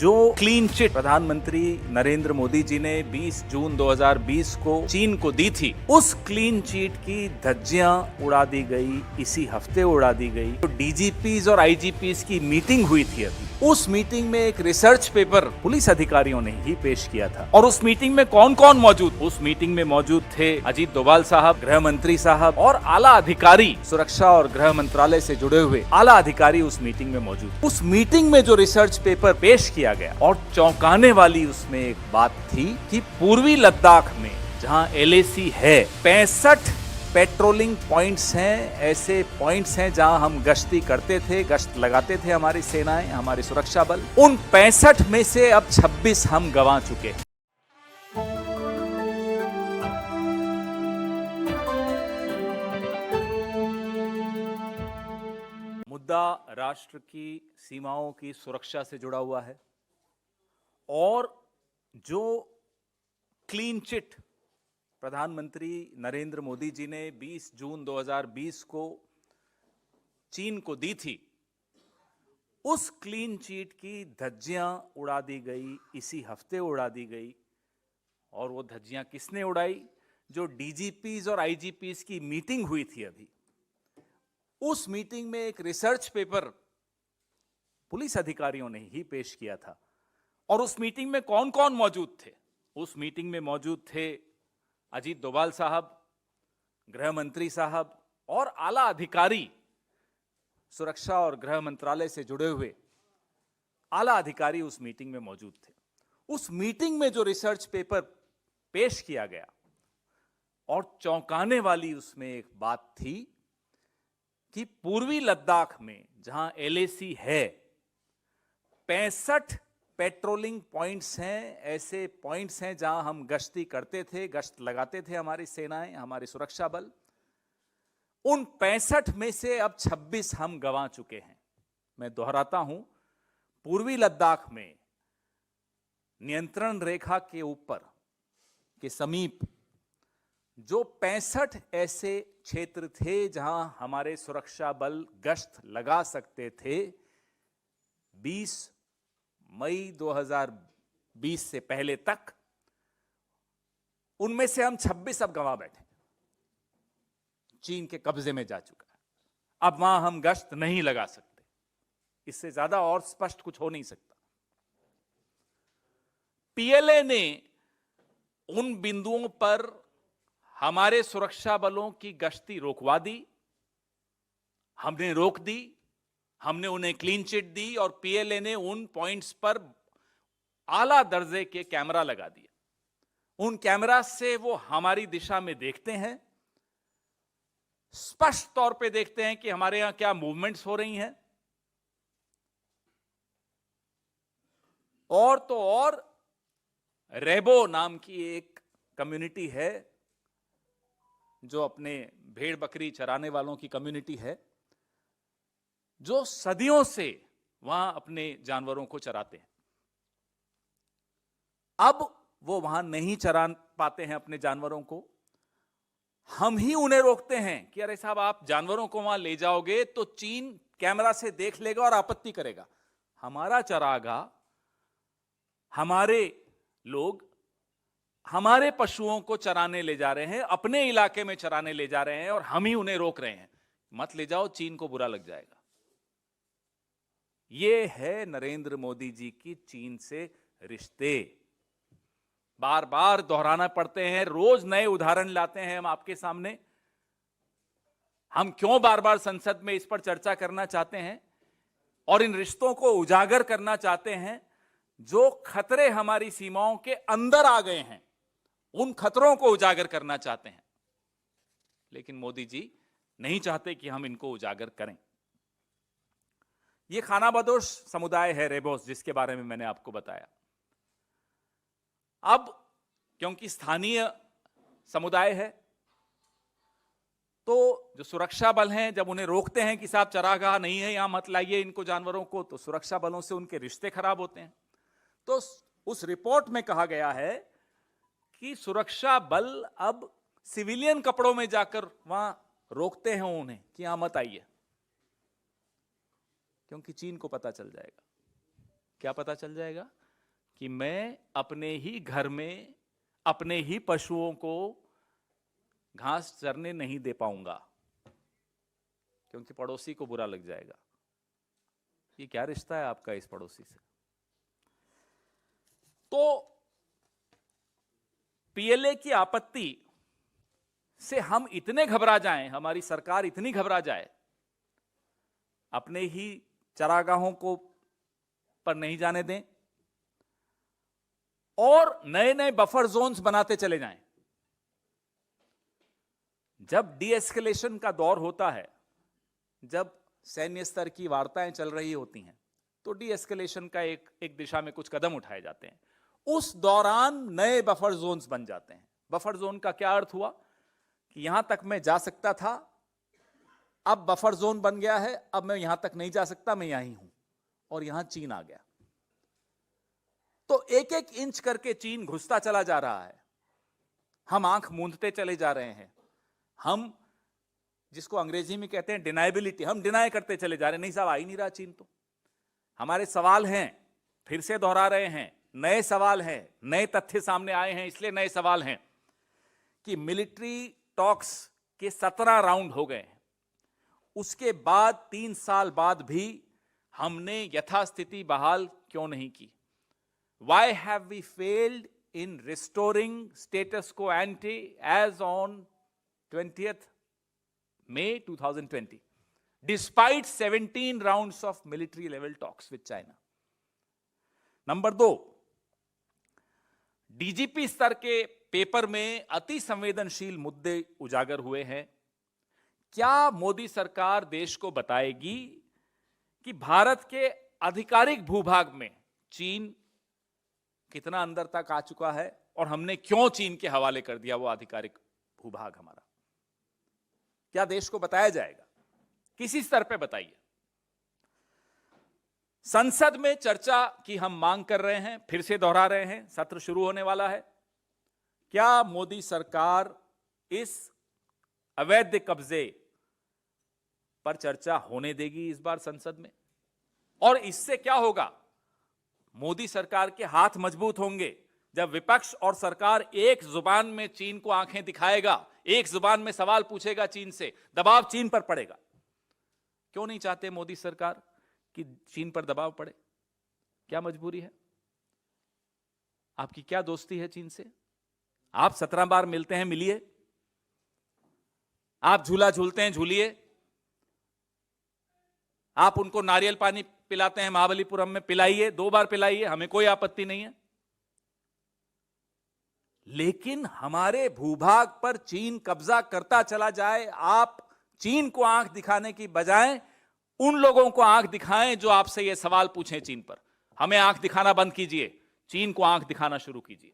जो clean chit प्रधानमंत्री नरेंद्र मोदी जी ने 20 जून 2020 को चीन को दी थी, उस क्लीन चिट की धज्जियां उड़ा दी गई, इसी हफ्ते उड़ा दी गई। तो डीजीपीज और आईजीपीज की मीटिंग हुई थी अभी, उस मीटिंग में एक रिसर्च पेपर पुलिस अधिकारियों ने ही पेश किया था। और उस मीटिंग में कौन कौन मौजूद? उस मीटिंग में मौजूद थे अजीत डोभाल साहब, गृह मंत्री साहब और आला अधिकारी, सुरक्षा और गृह मंत्रालय से जुड़े हुए आला अधिकारी उस मीटिंग में मौजूद। उस मीटिंग में जो रिसर्च पेपर पेश किया गया और चौंकाने वाली उसमें एक बात थी कि पूर्वी लद्दाख में जहां एलएसी है, 65 पेट्रोलिंग पॉइंट्स हैं, ऐसे पॉइंट्स हैं जहां हम गश्ती करते थे, गश्त लगाते थे हमारी सेनाएं, हमारे सुरक्षा बल। उन 65 में से अब 26 हम गंवा चुके हैं। मुद्दा राष्ट्र की सीमाओं की सुरक्षा से जुड़ा हुआ है और जो क्लीन चिट प्रधानमंत्री नरेंद्र मोदी जी ने 20 जून 2020 को चीन को दी थी, उस क्लीन चिट की धज्जियां उड़ा दी गई, इसी हफ्ते उड़ा दी गई। और वो धज्जियां किसने उड़ाई? जो डीजीपीज और आईजीपीज की मीटिंग हुई थी अभी, उस मीटिंग में एक रिसर्च पेपर पुलिस अधिकारियों ने ही पेश किया था। और उस मीटिंग में कौन कौन मौजूद थे? उस मीटिंग में मौजूद थे अजीत डोभाल साहब, गृह मंत्री साहब और आला अधिकारी, सुरक्षा और गृह मंत्रालय से जुड़े हुए आला अधिकारी उस मीटिंग में मौजूद थे। उस मीटिंग में जो रिसर्च पेपर पेश किया गया और चौंकाने वाली उसमें एक बात थी कि पूर्वी लद्दाख में जहां एलएसी है, 65 पेट्रोलिंग पॉइंट्स हैं, ऐसे पॉइंट्स हैं जहां हम गश्ती करते थे, गश्त लगाते थे हमारी सेनाएं, हमारे सुरक्षा बल। उन 65 में से अब 26 हम गंवा चुके हैं। मैं दोहराता हूं, पूर्वी लद्दाख में नियंत्रण रेखा के ऊपर के समीप जो 65 ऐसे क्षेत्र थे जहां हमारे सुरक्षा बल गश्त लगा सकते थे, 20 मई 2020 से पहले तक, उनमें से हम 26 अब गंवा बैठे। चीन के कब्जे में जा चुका है। अब वहां हम गश्त नहीं लगा सकते। इससे ज्यादा और स्पष्ट कुछ हो नहीं सकता। पीएलए ने उन बिंदुओं पर हमारे सुरक्षा बलों की गश्ती रोकवा दी, हमने रोक दी, हमने उन्हें क्लीन चिट दी और पीएलए ने उन पॉइंट्स पर आला दर्जे के कैमरा लगा दिए। उन कैमरा से वो हमारी दिशा में देखते हैं, स्पष्ट तौर पे देखते हैं कि हमारे यहां क्या मूवमेंट्स हो रही हैं। और तो और रेबो नाम की एक कम्युनिटी है जो अपने भेड़ बकरी चराने वालों की कम्युनिटी है, जो सदियों से वहां अपने जानवरों को चराते हैं। अब वो वहां नहीं चरा पाते हैं अपने जानवरों को। हम ही उन्हें रोकते हैं कि अरे साहब, आप जानवरों को वहां ले जाओगे तो चीन कैमरा से देख लेगा और आपत्ति करेगा। हमारा चरागाह, हमारे लोग हमारे पशुओं को चराने ले जा रहे हैं, अपने इलाके में चराने ले जा रहे हैं और हम ही उन्हें रोक रहे हैं। मत ले जाओ, चीन को बुरा लग जाएगा। ये है नरेंद्र मोदी जी की चीन से रिश्ते। बार बार दोहराना पड़ते हैं, रोज नए उदाहरण लाते हैं हम आपके सामने। हम क्यों बार बार संसद में इस पर चर्चा करना चाहते हैं और इन रिश्तों को उजागर करना चाहते हैं? जो खतरे हमारी सीमाओं के अंदर आ गए हैं, उन खतरों को उजागर करना चाहते हैं। लेकिन मोदी जी नहीं चाहते कि हम इनको उजागर करें। यह खानाबदोश समुदाय है रेबोस, जिसके बारे में मैंने आपको बताया। अब क्योंकि स्थानीय समुदाय है, तो जो सुरक्षा बल हैं, जब उन्हें रोकते हैं कि साहब चरागाह नहीं है, यहां मत लाइए इनको जानवरों को, तो सुरक्षा बलों से उनके रिश्ते खराब होते हैं। तो उस रिपोर्ट में कहा गया है कि सुरक्षा बल अब सिविलियन कपड़ों में जाकर वहां रोकते हैं उन्हें कि यहां मत आइए, क्योंकि चीन को पता चल जाएगा। क्या पता चल जाएगा? कि मैं अपने ही घर में अपने ही पशुओं को घास चरने नहीं दे पाऊंगा, क्योंकि पड़ोसी को बुरा लग जाएगा। ये क्या रिश्ता है आपका इस पड़ोसी से? तो पीएलए की आपत्ति से हम इतने घबरा जाएं, हमारी सरकार इतनी घबरा जाए, अपने ही चरागाहों को पर नहीं जाने दें और नए नए बफर जोन्स बनाते चले जाएं। जब डीएस्केलेशन का दौर होता है, जब सैन्य स्तर की वार्ताएं चल रही होती हैं, तो डीएस्केलेशन का एक दिशा में कुछ कदम उठाए जाते हैं। उस दौरान नए बफर जोन्स बन जाते हैं। बफर जोन का क्या अर्थ हुआ? कि यहां तक मैं जा सकता था, अब बफर जोन बन गया है, अब मैं यहां तक नहीं जा सकता, मैं यहीं हूं। और यहां चीन आ गया, तो एक एक इंच करके चीन घुसता चला जा रहा है। हम आंख मूंदते चले जा रहे हैं। हम जिसको अंग्रेजी में कहते हैं डिनाइबिलिटी, हम डिनाई करते चले जा रहे हैं। नहीं साहब, आ ही नहीं रहा चीन। तो हमारे सवाल हैं, फिर से दोहरा रहे हैं, नए सवाल हैं, नए तथ्य सामने आए हैं, इसलिए नए सवाल हैं कि मिलिट्री टॉक्स के 17 राउंड हो गए हैं। उसके बाद 3 साल बाद भी हमने यथास्थिति बहाल क्यों नहीं की? Why have we failed in restoring status quo ante as on 20th May 2020, despite 17 rounds of military level talks with China? Number 2, DGP स्तर के पेपर में अति संवेदनशील मुद्दे उजागर हुए हैं। क्या मोदी सरकार देश को बताएगी कि भारत के आधिकारिक भूभाग में चीन कितना अंदर तक आ चुका है और हमने क्यों चीन के हवाले कर दिया वो आधिकारिक भूभाग हमारा? क्या देश को बताया जाएगा? किसी स्तर पे बताइए। संसद में चर्चा की हम मांग कर रहे हैं, फिर से दोहरा रहे हैं, सत्र शुरू होने वाला है। क्या मोदी सरकार इस अवैध कब्जे पर चर्चा होने देगी इस बार संसद में? और इससे क्या होगा? मोदी सरकार के हाथ मजबूत होंगे जब विपक्ष और सरकार एक जुबान में चीन को आंखें दिखाएगा, एक जुबान में सवाल पूछेगा चीन से, दबाव चीन पर पड़ेगा। क्यों नहीं चाहते मोदी सरकार कि चीन पर दबाव पड़े? क्या मजबूरी है? आपकी क्या दोस्ती है चीन से? आप 17 बार मिलते हैं, मिलिए। आप झूला झूलते हैं, झूलिए। आप उनको नारियल पानी पिलाते हैं महाबलीपुरम में, पिलाइए, 2 बार पिलाइए, हमें कोई आपत्ति नहीं है। लेकिन हमारे भूभाग पर चीन कब्जा करता चला जाए, आप चीन को आंख दिखाने की बजाय उन लोगों को आंख दिखाएं जो आपसे ये सवाल पूछें चीन पर। हमें आंख दिखाना बंद कीजिए, चीन को आंख दिखाना शुरू कीजिए।